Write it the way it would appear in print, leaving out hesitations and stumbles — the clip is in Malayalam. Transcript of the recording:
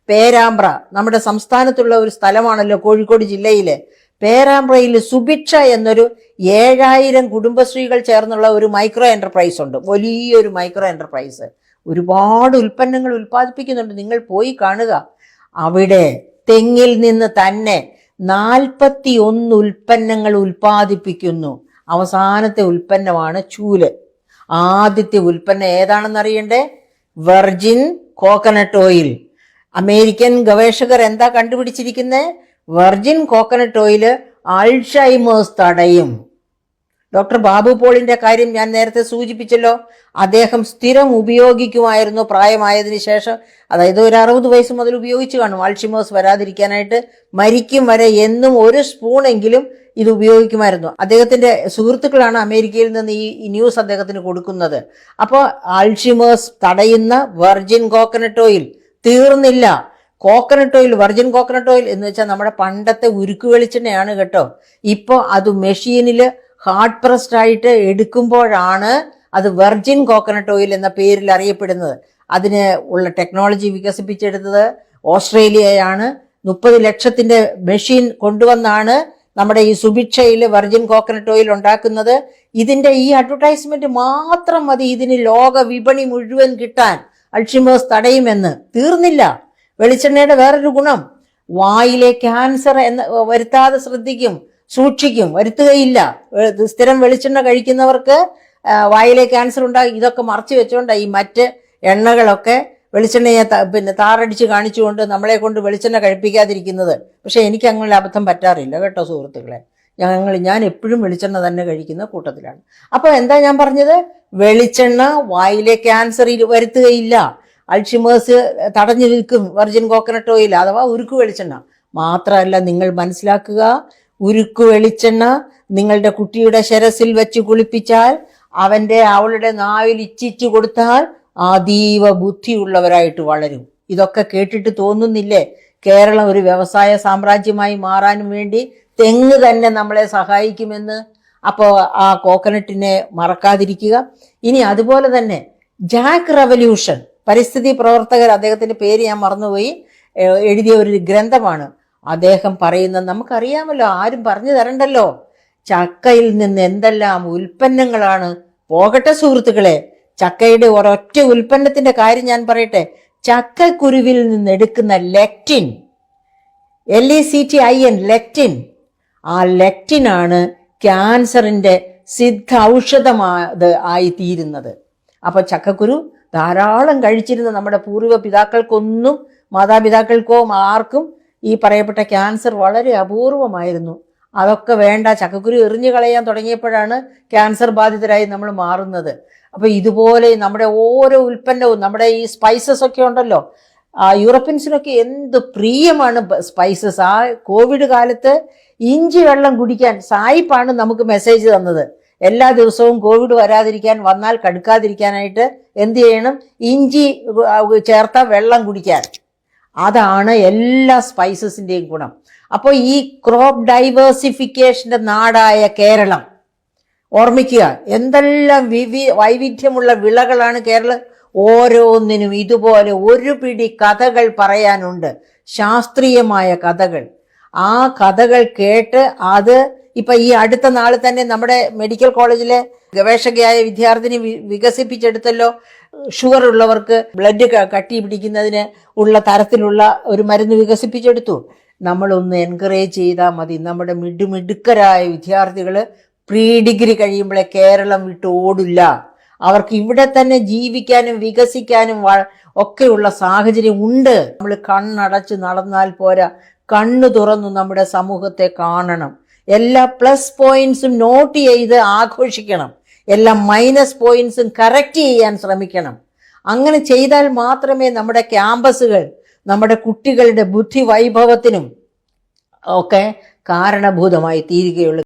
പേരാമ്പ്ര നമ്മുടെ സംസ്ഥാനത്തുള്ള ഒരു സ്ഥലമാണല്ലോ, കോഴിക്കോട് ജില്ലയിലെ പേരാമ്പ്രയിൽ സുഭിക്ഷ എന്നൊരു 7000 കുടുംബശ്രീകൾ ചേർന്നുള്ള ഒരു മൈക്രോ എന്റർപ്രൈസ് ഉണ്ട്. വലിയൊരു മൈക്രോ എന്റർപ്രൈസ്, ഒരുപാട് ഉൽപ്പന്നങ്ങൾ ഉൽപ്പാദിപ്പിക്കുന്നുണ്ട്. നിങ്ങൾ പോയി കാണുക. അവിടെ തെങ്ങിൽ നിന്ന് തന്നെ 41 ഉൽപ്പന്നങ്ങൾ ഉൽപ്പാദിപ്പിക്കുന്നു. അവസാനത്തെ ഉൽപ്പന്നമാണ് ചൂല്. ആദ്യത്തെ ഉൽപ്പന്നം ഏതാണെന്ന് അറിയണ്ടേ? Virgin coconut oil. അമേരിക്കൻ ഗവേഷകർ എന്താ കണ്ടുപിടിച്ചിരിക്കുന്നത്? വെർജിൻ കോക്കനട്ട് ഓയിൽ അൾഷൈമേഴ്സ് തടയും. ഡോക്ടർ ബാബു പോളിന്റെ കാര്യം ഞാൻ നേരത്തെ സൂചിപ്പിച്ചല്ലോ. അദ്ദേഹം സ്ഥിരം ഉപയോഗിക്കുമായിരുന്നു പ്രായമായതിനു ശേഷം. അതായത് ഒരു 60 വയസ്സ് മുതൽ ഉപയോഗിച്ചു കാണും. അൾഷിമേഴ്സ് വരാതിരിക്കാനായിട്ട് മരിക്കും വരെ എന്നും 1 സ്പൂണെങ്കിലും ഇത് ഉപയോഗിക്കുമായിരുന്നു. അദ്ദേഹത്തിന്റെ സുഹൃത്തുക്കളാണ് അമേരിക്കയിൽ നിന്ന് ഈ ന്യൂസ് അദ്ദേഹത്തിന് കൊടുക്കുന്നത്. അപ്പോൾ അൾഷിമേഴ്സ് തടയുന്ന വെർജിൻ കോക്കനട്ട് ഓയിൽ തീർന്നില്ല. Coconut oil, virgin coconut oil എന്ന് വെച്ചാൽ നമ്മുടെ പണ്ടത്തെ ഉരുക്ക് വെളിച്ചെണ്ണയാണ് കേട്ടോ. ഇപ്പോൾ അത് മെഷീനിൽ ഹാർഡ് പ്രസ്ഡ് ആയിട്ട് എടുക്കുമ്പോഴാണ് അത് വെർജിൻ കോക്കനട്ട് ഓയിൽ എന്ന പേരിൽ അറിയപ്പെടുന്നത്. അതിന് ഉള്ള ടെക്നോളജി വികസിപ്പിച്ചെടുത്തത് ഓസ്ട്രേലിയയാണ്. 30 ലക്ഷത്തിന്റെ മെഷീൻ കൊണ്ടുവന്നാണ് നമ്മുടെ ഈ സുഭിക്ഷയിൽ വെർജിൻ കോക്കനട്ട് ഓയിൽ ഉണ്ടാക്കുന്നത്. ഇതിന്റെ ഈ അഡ്വർടൈസ്മെന്റ് മാത്രം മതി ഇതിന് ലോക വിപണി മുഴുവൻ കിട്ടാൻ. അൾഷിമേഴ്സ് തടയുമെന്ന്. തീർന്നില്ല. വെളിച്ചെണ്ണയുടെ വേറൊരു ഗുണം, വായിലെ ക്യാൻസർ വരുത്താതെ ശ്രദ്ധിക്കും, സൂക്ഷിക്കും, വരുത്തുകയില്ല. സ്ഥിരം വെളിച്ചെണ്ണ കഴിക്കുന്നവർക്ക് വായിലെ ക്യാൻസർ ഉണ്ടാകും. ഇതൊക്കെ മറച്ചു വെച്ചുകൊണ്ടാണ് ഈ മറ്റ് എണ്ണകളൊക്കെ വെളിച്ചെണ്ണയെ താറടിച്ച് കാണിച്ചുകൊണ്ട് നമ്മളെ കൊണ്ട് വെളിച്ചെണ്ണ കഴിപ്പിക്കാതിരിക്കുന്നത്. പക്ഷെ എനിക്ക് അങ്ങനെ അബദ്ധം പറ്റാറില്ല കേട്ടോ സുഹൃത്തുക്കളെ. ഞാൻ എപ്പോഴും വെളിച്ചെണ്ണ തന്നെ കഴിക്കുന്ന കൂട്ടത്തിലാണ്. അപ്പോൾ എന്താ ഞാൻ പറഞ്ഞത്? വെളിച്ചെണ്ണ വായിലെ ക്യാൻസർ വരുത്തുകയില്ല. അൾഷിമേഴ്സ് തടഞ്ഞു നിൽക്കും വെർജിൻ കോക്കനട്ട് ഓയിൽ അഥവാ ഉരുക്ക് വെളിച്ചെണ്ണ. മാത്രമല്ല, നിങ്ങൾ മനസ്സിലാക്കുക, ഉരുക്ക് വെളിച്ചെണ്ണ നിങ്ങളുടെ കുട്ടിയുടെ ശിരസിൽ വെച്ച് കുളിപ്പിച്ചാൽ, അവളുടെ നാവിൽ ഇച്ചിച്ചു കൊടുത്താൽ അതീവ ബുദ്ധിയുള്ളവരായിട്ട് വളരും. ഇതൊക്കെ കേട്ടിട്ട് തോന്നുന്നില്ലേ കേരളം ഒരു വ്യവസായ സാമ്രാജ്യമായി മാറാനും വേണ്ടി തെങ്ങ് തന്നെ നമ്മളെ സഹായിക്കുമെന്ന്? അപ്പോൾ ആ കോക്കനട്ടിനെ മറക്കാതിരിക്കുക. ഇനി അതുപോലെ തന്നെ ജാക്ക് റവല്യൂഷൻ, പരിസ്ഥിതി പ്രവർത്തകർ, അദ്ദേഹത്തിന്റെ പേര് ഞാൻ മറന്നുപോയി, എഴുതിയ ഒരു ഗ്രന്ഥമാണ്. അദ്ദേഹം പറയുന്നത് നമുക്കറിയാമല്ലോ, ആരും പറഞ്ഞു തരണ്ടല്ലോ. ചക്കയിൽ നിന്ന് എന്തെല്ലാം ഉൽപ്പന്നങ്ങളാണ്. പോകട്ടെ സുഹൃത്തുക്കളെ, ചക്കയുടെ ഒരൊറ്റ ഉൽപ്പന്നത്തിന്റെ കാര്യം ഞാൻ പറയട്ടെ. ചക്കക്കുരുവിൽ നിന്ന് എടുക്കുന്ന ലെക്റ്റിൻ, LECTIN, ലെക്റ്റിൻ, ആ ലെക്റ്റിനാണ് ക്യാൻസറിന്റെ സിദ്ധ ഔഷധമായി തീരുന്നത്. അപ്പൊ ചക്കക്കുരു ധാരാളം കഴിച്ചിരുന്ന നമ്മുടെ പൂർവ്വ പിതാക്കൾക്കൊന്നും, മാതാപിതാക്കൾക്കോ ആർക്കും ഈ പറയപ്പെട്ട ക്യാൻസർ വളരെ അപൂർവമായിരുന്നു. അതൊക്കെ വേണ്ട, ചക്കക്കുരു എറിഞ്ഞു കളയാൻ തുടങ്ങിയപ്പോഴാണ് ക്യാൻസർ ബാധിതരായി നമ്മൾ മാറുന്നത്. അപ്പൊ ഇതുപോലെ നമ്മുടെ ഓരോ ഉൽപ്പന്നവും, നമ്മുടെ ഈ സ്പൈസസ് ഒക്കെ ഉണ്ടല്ലോ, യൂറോപ്യൻസിനൊക്കെ എന്ത് പ്രിയമാണ് സ്പൈസസ്. ആ കോവിഡ് കാലത്ത് ഇഞ്ചി വെള്ളം കുടിക്കാൻ സായിപ്പാണ് നമുക്ക് മെസ്സേജ് തന്നത്. എല്ലാ ദിവസവും കോവിഡ് വരാതിരിക്കാൻ, വന്നാൽ കടുക്കാതിരിക്കാനായിട്ട് എന്ത് ചെയ്യണം? ഇഞ്ചി ചേർത്ത വെള്ളം കുടിക്കാൻ. അതാണ് എല്ലാ സ്പൈസസിന്റെയും ഗുണം. അപ്പോൾ ഈ ക്രോപ്പ് ഡൈവേഴ്സിഫിക്കേഷന്റെ നാടായ കേരളം ഓർമ്മിക്കുക, എന്തെല്ലാം വൈവിധ്യമുള്ള വിളകളാണ് കേരളം. ഓരോന്നിനും ഇതുപോലെ ഒരു പിടി കഥകൾ പറയാനുണ്ട്, ശാസ്ത്രീയമായ കഥകൾ. ആ കഥകൾ കേട്ട് അത് ഇപ്പൊ ഈ അടുത്ത നാൾ തന്നെ നമ്മുടെ മെഡിക്കൽ കോളേജിലെ ഗവേഷകയായ വിദ്യാർത്ഥിനി വികസിപ്പിച്ചെടുത്തല്ലോ. ഷുഗർ ഉള്ളവർക്ക് ബ്ലഡ് കട്ടി പിടിക്കുന്നതിന് ഉള്ള തരത്തിലുള്ള ഒരു മരുന്ന് വികസിപ്പിച്ചെടുത്തു. നമ്മളൊന്ന് എൻകറേജ് ചെയ്താൽ മതി. നമ്മുടെ മിടുക്കരായ വിദ്യാർത്ഥികൾ പ്രീ ഡിഗ്രി കഴിയുമ്പോഴേ കേരളം വിട്ട് ഓടില്ല. അവർക്ക് ഇവിടെ തന്നെ ജീവിക്കാനും വികസിക്കാനും ഒക്കെയുള്ള സാഹചര്യം ഉണ്ട്. നമ്മൾ കണ്ണടച്ച് നടന്നാൽ പോരാ, കണ്ണു തുറന്നു നമ്മുടെ സമൂഹത്തെ കാണണം. എല്ലാ പ്ലസ് പോയിന്റ്സും നോട്ട് ചെയ്ത് ആഘോഷിക്കണം, എല്ലാ മൈനസ് പോയിന്റ്സും കറക്റ്റ് ചെയ്യാൻ ശ്രമിക്കണം. അങ്ങനെ ചെയ്താൽ മാത്രമേ നമ്മുടെ ക്യാമ്പസുകൾ നമ്മുടെ കുട്ടികളുടെ ബുദ്ധി വൈഭവത്തിനും ഒക്കെ കാരണഭൂതമായി തീരുകയുള്ളൂ.